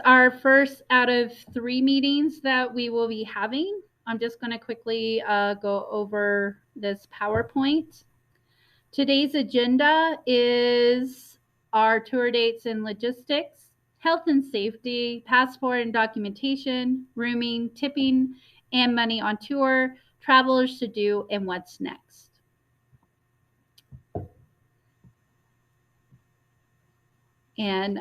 Our first out of 3 meetings that we will be having. I'm just going to quickly go over this PowerPoint. Today's agenda is our tour dates and logistics, health and safety, passport and documentation, rooming, tipping, and money on tour, travelers to do, and what's next. And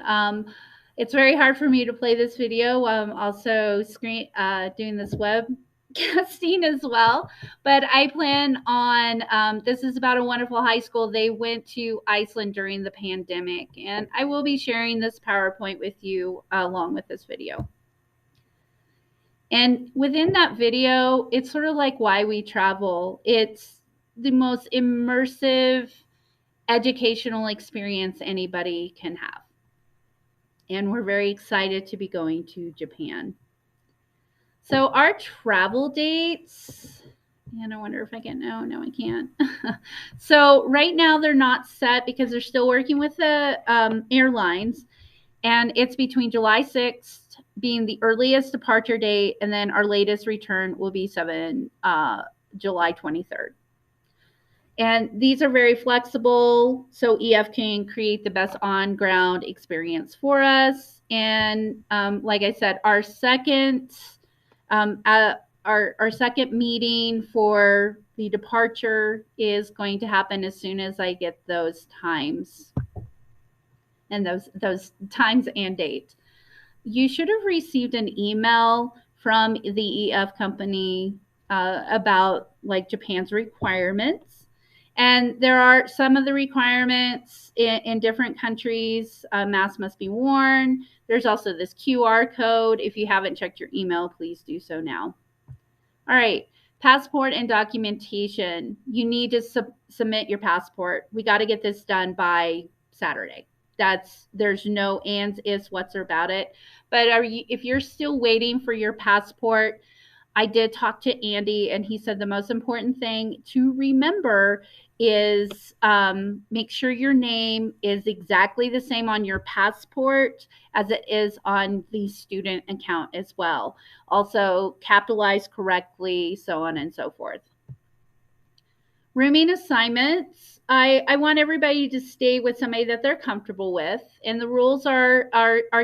it's very hard for me to play this video while I'm also doing this webcasting as well. But I plan on, this is about a wonderful high school. They went to Iceland during the pandemic. And I will be sharing this PowerPoint with you along with this video. And within that video, it's sort of like why we travel. It's the most immersive educational experience anybody can have. And we're very excited to be going to Japan. So our travel dates, and I wonder if I can, no, I can't. So right now they're not set because they're still working with the airlines, and it's between July 6th being the earliest departure date, and then our latest return will be July 23rd. And these are very flexible, so EF can create the best on-ground experience for us. And like I said, our second meeting for the departure is going to happen as soon as I get those times and those times and date. You should have received an email from the EF company about like Japan's requirements. And there are some of the requirements in different countries. Masks must be worn. There's also this QR code. If you haven't checked your email, please do so now. All right, passport and documentation. You need to submit your passport. We got to get this done by Saturday. There's no ands, ifs, whats about it. But if you're still waiting for your passport, I did talk to Andy, and he said the most important thing to remember is make sure your name is exactly the same on your passport as it is on the student account as well. Also, capitalized correctly, so on and so forth. Rooming assignments. I want everybody to stay with somebody that they're comfortable with, and the rules are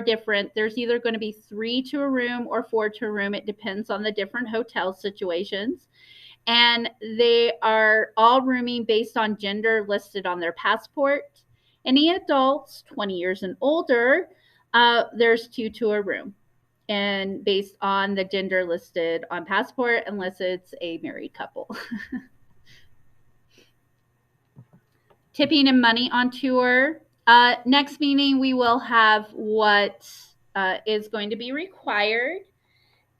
different. There's either going to be 3 to a room or 4 to a room. It depends on the different hotel situations. And they are all rooming based on gender listed on their passport. Any adults 20 years and older, there's 2 to a room, and based on the gender listed on passport, unless it's a married couple. Tipping and money on tour. Next meeting, we will have what is going to be required.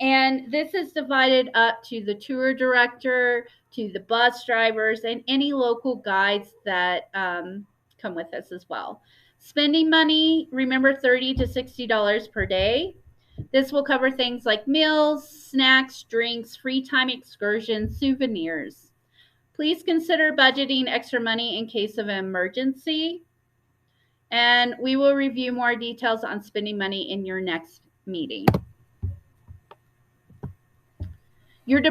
And this is divided up to the tour director, to the bus drivers, and any local guides that come with us as well. Spending money, remember $30 to $60 per day. This will cover things like meals, snacks, drinks, free time excursions, souvenirs. Please consider budgeting extra money in case of an emergency. And we will review more details on spending money in your next meeting. Your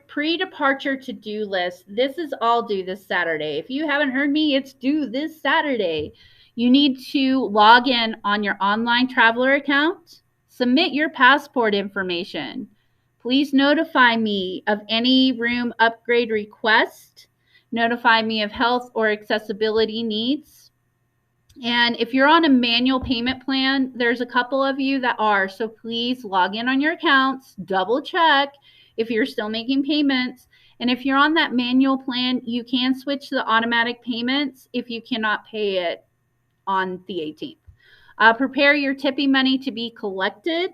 pre-departure to-do list. This is all due this Saturday. If you haven't heard me, it's due this Saturday. You need to log in on your online traveler account, submit your passport information. Please notify me of any room upgrade request. Notify me of health or accessibility needs. And if you're on a manual payment plan, there's a couple of you that are. So please log in on your accounts, double check if you're still making payments. And if you're on that manual plan, you can switch to the automatic payments if you cannot pay it on the 18th. Prepare your tipping money to be collected.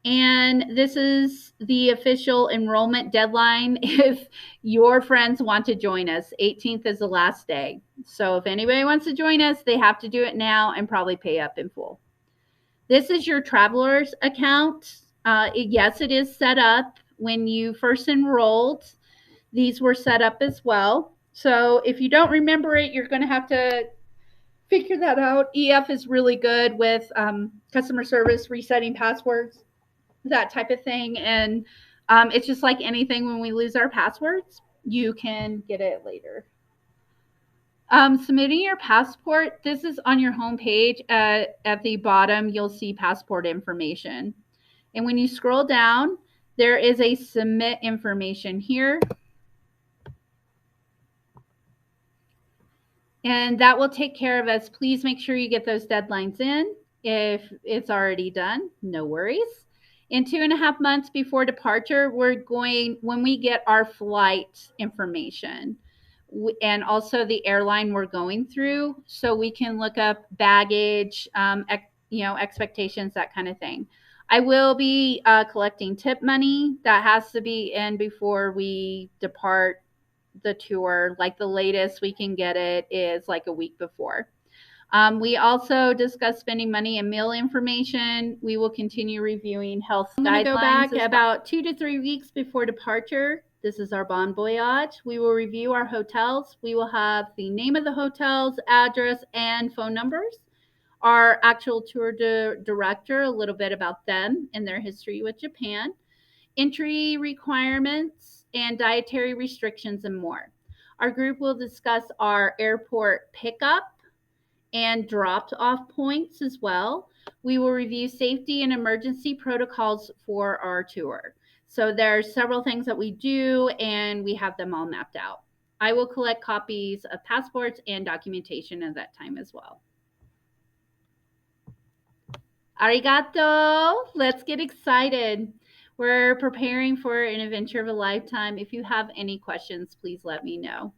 And this is the official enrollment deadline if your friends want to join us. 18th is the last day. So if anybody wants to join us, they have to do it now and probably pay up in full. This is your traveler's account. Yes, it is set up when you first enrolled. These were set up as well. So if you don't remember it, you're going to have to figure that out. EF is really good with customer service, resetting passwords, that type of thing. And it's just like anything when we lose our passwords, you can get it later. Submitting your passport, this is on your homepage. At the bottom, you'll see passport information. And when you scroll down, there is a submit information here. And that will take care of us. Please make sure you get those deadlines in. If it's already done, no worries. In 2.5 months before departure, when we get our flight information and also the airline we're going through, so we can look up baggage, expectations, that kind of thing. I will be collecting tip money. That has to be in before we depart the tour. Like the latest we can get it is like a week before. We also discuss spending money and meal information. We will continue reviewing health guidelines. I'm going to go back about 2 to 3 weeks before departure. This is our Bon Voyage. We will review our hotels. We will have the name of the hotels, address, and phone numbers. Our actual tour director, a little bit about them and their history with Japan, entry requirements and dietary restrictions, and more. Our group will discuss our airport pickup and dropped off points as well. We will review safety and emergency protocols for our tour. So there's several things that we do, and we have them all mapped out. I will collect copies of passports and documentation at that time as well. Arigato. Let's get excited. We're preparing for an adventure of a lifetime. If you have any questions, please let me know.